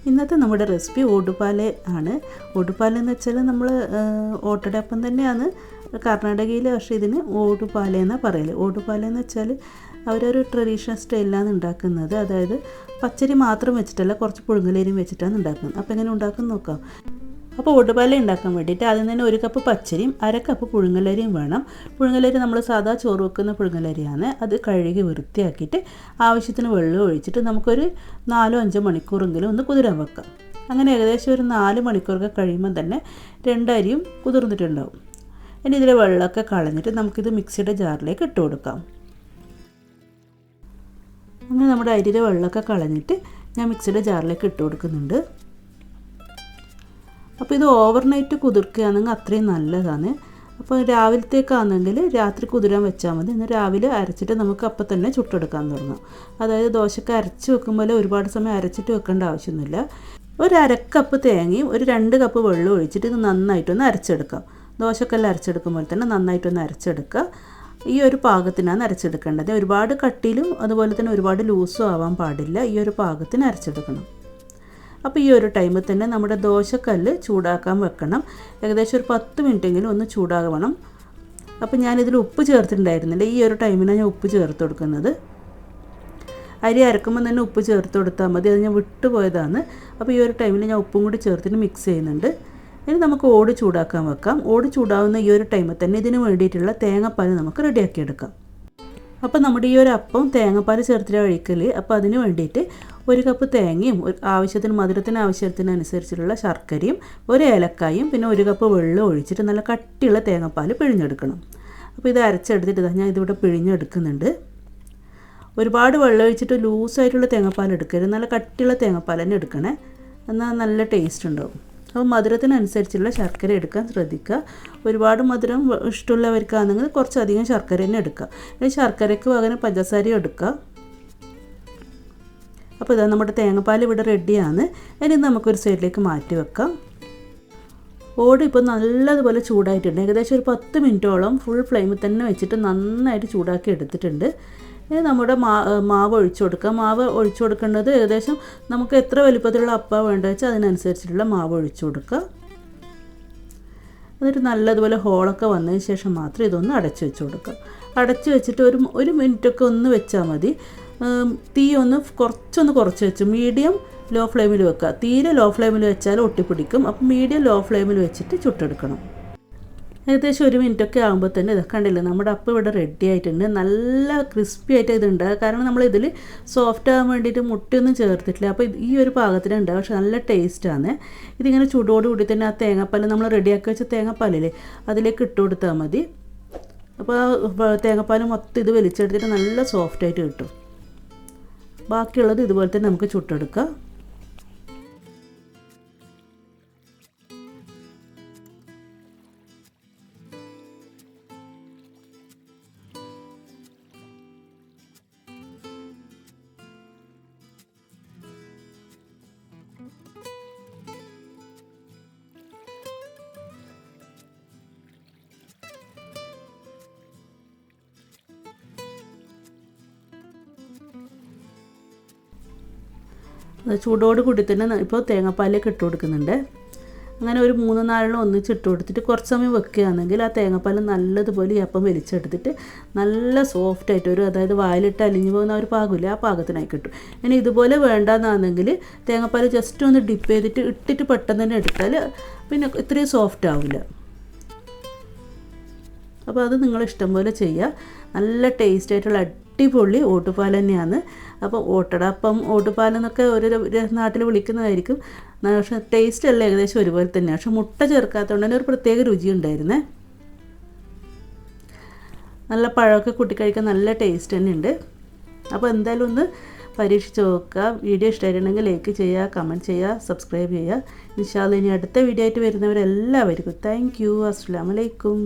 ഇന്നത്തെ നമ്മുടെ റെസിപ്പി ഓടുപാൽ ആണ്. ഓടുപാൽ എന്ന് വെച്ചാൽ നമ്മൾ ഓട്ടടയപ്പം തന്നെയാണ് കർണാടകയിൽ, പക്ഷേ ഇതിന് ഓടുപാൽ എന്നാണ് പറയൽ. ഓടുപാൽ എന്ന് വെച്ചാൽ അവരൊരു ട്രഡീഷണൽ സ്റ്റൈലിലാണ് ഉണ്ടാക്കുന്നത്. അതായത് പച്ചരി മാത്രം വെച്ചിട്ടല്ല, കുറച്ച് പുഴുങ്ങലരിയും വെച്ചിട്ടാണ് ഉണ്ടാക്കുന്നത്. അപ്പോൾ എങ്ങനെ ഉണ്ടാക്കുന്നത് നോക്കാം. അപ്പോൾ ഓടുപാൽ ഉണ്ടാക്കാൻ വേണ്ടിയിട്ട് ആദ്യം തന്നെ 1 കപ്പ് പച്ചരിയും 1/2 കപ്പ് പുഴുങ്ങലരിയും വേണം. പുഴുങ്ങലരി നമ്മൾ സാധാ ചോറ് വെക്കുന്ന പുഴുങ്ങലരിയാണ്. അത് കഴുകി വൃത്തിയാക്കിയിട്ട് ആവശ്യത്തിന് വെള്ളം ഒഴിച്ചിട്ട് നമുക്കൊരു 4-5 മണിക്കൂറെങ്കിലും ഒന്ന് കുതിരാൻ വെക്കാം. അങ്ങനെ ഏകദേശം ഒരു 4 മണിക്കൂറൊക്കെ കഴിയുമ്പോൾ തന്നെ 2 അരിയും കുതിർന്നിട്ടുണ്ടാവും. ഇനി ഇതിലെ വെള്ളമൊക്കെ കളഞ്ഞിട്ട് നമുക്കിത് മിക്സിയുടെ ജാറിലേക്ക് ഇട്ട് കൊടുക്കാം. അങ്ങനെ നമ്മുടെ അരിയുടെ വെള്ളമൊക്കെ കളഞ്ഞിട്ട് ഞാൻ മിക്സിയുടെ ജാറിലേക്ക് ഇട്ട് കൊടുക്കുന്നുണ്ട്. അപ്പോൾ ഇത് ഓവർനൈറ്റ് കുതിർക്കുകയാണെങ്കിൽ അത്രയും നല്ലതാണ്. അപ്പോൾ രാവിലത്തേക്കാണെങ്കിൽ രാത്രി കുതിരാൻ വെച്ചാൽ മതി. ഇന്ന് രാവിലെ അരച്ചിട്ട് നമുക്ക് അപ്പം തന്നെ ചുട്ടെടുക്കാൻ തുടങ്ങാം. അതായത് ദോശക്ക് അരച്ച് വെക്കുമ്പോൾ ഒരുപാട് സമയം അരച്ചിട്ട് വെക്കേണ്ട ആവശ്യമൊന്നുമില്ല. ഒരു 1/2 കപ്പ് തേങ്ങയും ഒരു 2 കപ്പ് വെള്ളം ഒഴിച്ചിട്ട് ഇത് നന്നായിട്ടൊന്ന് അരച്ചെടുക്കാം. ദോശക്കെല്ലാം അരച്ചെടുക്കുമ്പോൾ തന്നെ നന്നായിട്ടൊന്ന് അരച്ചെടുക്കുക. ഈ ഒരു പാകത്തിനാണ് അരച്ചെടുക്കേണ്ടത്. ഒരുപാട് കട്ടിയിലും അതുപോലെ തന്നെ ഒരുപാട് ലൂസും ആവാൻ പാടില്ല. ഈ ഒരു പാകത്തിന് അരച്ചെടുക്കണം. അപ്പോൾ ഈ ഒരു ടൈമിൽ തന്നെ നമ്മുടെ ദോശക്കല്ല് ചൂടാക്കാൻ വെക്കണം. ഏകദേശം ഒരു 10 മിനിറ്റെങ്കിലും ഒന്ന് ചൂടാകണം. അപ്പോൾ ഞാനിതിൽ ഉപ്പ് ചേർത്തിട്ടുണ്ടായിരുന്നില്ല. ഈ ഒരു ടൈമിനാണ് ഞാൻ ഉപ്പ് ചേർത്ത് കൊടുക്കുന്നത്. അരി അരക്കുമ്പോൾ തന്നെ ഉപ്പ് ചേർത്ത് കൊടുത്താൽ മതി. അത് ഞാൻ വിട്ടുപോയതാണ്. അപ്പോൾ ഈ ഒരു ടൈമിൽ ഞാൻ ഉപ്പും കൂടി ചേർത്തിട്ട് മിക്സ് ചെയ്യുന്നുണ്ട്. ഇനി നമുക്ക് ഓട് ചൂടാക്കാൻ വെക്കാം. ഓട് ചൂടാവുന്ന ഈ ഒരു ടൈമിൽ തന്നെ ഇതിന് വേണ്ടിയിട്ടുള്ള തേങ്ങാപ്പാൽ നമുക്ക് റെഡിയാക്കിയെടുക്കാം. അപ്പോൾ നമ്മുടെ ഈ ഒരു അപ്പം തേങ്ങാപ്പാൽ ചേർത്തിട്ട് കഴിക്കൽ. അപ്പോൾ അതിന് വേണ്ടിയിട്ട് 1 കപ്പ് തേങ്ങയും ആവശ്യത്തിന് മധുരത്തിന് ആവശ്യത്തിനനുസരിച്ചുള്ള ശർക്കരയും 1 ഏലക്കായും പിന്നെ 1 കപ്പ് വെള്ളം ഒഴിച്ചിട്ട് നല്ല കട്ടിയുള്ള തേങ്ങാപ്പാൽ പിഴിഞ്ഞെടുക്കണം. അപ്പോൾ ഇത് അരച്ചെടുത്തിട്ട് ഞാൻ ഇതിവിടെ പിഴിഞ്ഞെടുക്കുന്നുണ്ട്. ഒരുപാട് വെള്ളം ഒഴിച്ചിട്ട് ലൂസായിട്ടുള്ള തേങ്ങാപ്പാൽ എടുക്കരുത്. നല്ല കട്ടിയുള്ള തേങ്ങാപ്പാൽ തന്നെ എടുക്കണേ. എന്നാൽ നല്ല ടേസ്റ്റ് ഉണ്ടാവും. അപ്പോൾ മധുരത്തിനനുസരിച്ചുള്ള ശർക്കര എടുക്കാൻ ശ്രദ്ധിക്കുക. ഒരുപാട് മധുരം ഇഷ്ടമുള്ളവർക്കാണെങ്കിൽ കുറച്ചധികം ശർക്കര തന്നെ എടുക്കുക. ഇനി ശർക്കരയ്ക്ക് പകരം പഞ്ചസാരയും എടുക്കുക. അപ്പോൾ ഇതാ നമ്മുടെ തേങ്ങാപ്പാൽ ഇവിടെ റെഡിയാണ്. ഇനി നമുക്കൊരു സൈഡിലേക്ക് മാറ്റി വെക്കാം. ഓട് ഇപ്പോൾ നല്ലതുപോലെ ചൂടായിട്ടുണ്ട്. ഏകദേശം ഒരു 10 മിനിറ്റോളം ഫുൾ ഫ്ലെയിമിൽ തന്നെ വെച്ചിട്ട് നന്നായിട്ട് ചൂടാക്കി എടുത്തിട്ടുണ്ട്. ഇനി നമ്മുടെ മാവ് ഒഴിച്ചു കൊടുക്കുക. മാവ് ഒഴിച്ചു കൊടുക്കേണ്ടത് ഏകദേശം നമുക്ക് എത്ര വലിപ്പത്തിലുള്ള അപ്പം വേണ്ടത് വെച്ചാൽ അതിനനുസരിച്ചിട്ടുള്ള മാവ് ഒഴിച്ചു കൊടുക്കുക. എന്നിട്ട് നല്ലതുപോലെ ഹോളൊക്കെ വന്നതിന് ശേഷം മാത്രം ഇതൊന്ന് അടച്ചു വെച്ച് കൊടുക്കുക. അടച്ചു വെച്ചിട്ട് ഒരു മിനിറ്റൊക്കെ ഒന്ന് വെച്ചാൽ മതി. തീ ഒന്ന് കുറച്ച് വെച്ച് മീഡിയം ലോ ഫ്ലെയിമിൽ വെക്കുക. തീരെ ലോ ഫ്ലെയിമിൽ വെച്ചാൽ ഒട്ടിപ്പിടിക്കും. അപ്പം മീഡിയം ലോ ഫ്ലെയിമിൽ വെച്ചിട്ട് ചുട്ടെടുക്കണം. ഏകദേശം 1 മിനിറ്റൊക്കെ ആകുമ്പോൾ തന്നെ ഇത് കണ്ടില്ലേ, നമ്മുടെ അപ്പം ഇവിടെ റെഡി ആയിട്ടുണ്ട്. നല്ല ക്രിസ്പി ആയിട്ട് ഇതുണ്ട്. കാരണം നമ്മളിതിൽ സോഫ്റ്റ് ആകാൻ വേണ്ടിയിട്ട് മുട്ടയൊന്നും ചേർത്തിട്ടില്ല. അപ്പോൾ ഈ ഒരു പാകത്തിനുണ്ട്. പക്ഷെ നല്ല ടേസ്റ്റാണ്. ഇതിങ്ങനെ ചൂടോടുകൂടി തന്നെ ആ തേങ്ങാപ്പാൽ നമ്മൾ റെഡിയാക്കി വെച്ച തേങ്ങാപ്പാലില്ലേ അതിലേക്ക് ഇട്ട് കൊടുത്താൽ മതി. അപ്പോൾ ആ തേങ്ങാപ്പാൽ മൊത്തം ഇത് വലിച്ചെടുത്തിട്ട് നല്ല സോഫ്റ്റായിട്ട് കിട്ടും. ബാക്കിയുള്ളത് ഇതുപോലെ തന്നെ നമുക്ക് ചുട്ടെടുക്കാം. ചൂടോട് കൂടി തന്നെ ഇപ്പോൾ തേങ്ങാപ്പാലിലേക്ക് ഇട്ട് കൊടുക്കുന്നുണ്ട്. അങ്ങനെ ഒരു 3-4 ഒന്നിച്ച് ഇട്ട് കൊടുത്തിട്ട് കുറച്ച് സമയം വെക്കുകയാണെങ്കിൽ ആ തേങ്ങാപ്പാൽ നല്ലതുപോലെ ഈ അപ്പം വലിച്ചെടുത്തിട്ട് നല്ല സോഫ്റ്റായിട്ട് അതായത് വായിലിട്ട് അലിഞ്ഞു പോകുന്ന ഒരു പാകമില്ല, ആ പാകത്തിനായി കിട്ടും. ഇനി ഇതുപോലെ വേണ്ടാന്നാണെങ്കിൽ തേങ്ങാപ്പാൽ ജസ്റ്റ് ഒന്ന് ഡിപ്പ് ചെയ്തിട്ട് ഇട്ടിട്ട് പെട്ടെന്ന് തന്നെ എടുത്താൽ പിന്നെ ഇത്രയും സോഫ്റ്റ് ആവില്ല. അപ്പോൾ അത് നിങ്ങളിഷ്ടം പോലെ ചെയ്യുക. നല്ല ടേസ്റ്റ് ആയിട്ടുള്ള അടിപൊളി ഓട്ടുപാൽ തന്നെയാണ്. അപ്പോൾ ഓട്ടടപ്പം ഓട്ടുപാലെന്നൊക്കെ ഒരു നാട്ടിൽ വിളിക്കുന്നതായിരിക്കും. പക്ഷേ ടേസ്റ്റ് എല്ലാം ഏകദേശം ഒരുപോലെ തന്നെയാണ്. പക്ഷെ മുട്ട ചേർക്കാത്തതുകൊണ്ട് തന്നെ ഒരു പ്രത്യേക രുചി ഉണ്ടായിരുന്നേ. നല്ല പഴമൊക്കെ കൂട്ടിക്കഴിക്കാൻ നല്ല ടേസ്റ്റ് തന്നെ ഉണ്ട്. അപ്പോൾ എന്തായാലും ഒന്ന് പരീക്ഷിച്ച് നോക്കുക. വീഡിയോ ഇഷ്ടമായിട്ടുണ്ടെങ്കിൽ ലൈക്ക് ചെയ്യുക, കമൻറ്റ് ചെയ്യുക, സബ്സ്ക്രൈബ് ചെയ്യുക. ഇൻഷാ അല്ലാഹ് ഇനി അടുത്ത വീഡിയോ ആയിട്ട് വരുന്നവരെല്ലാവർക്കും താങ്ക് യു. അസ്സലാമു അലൈക്കും.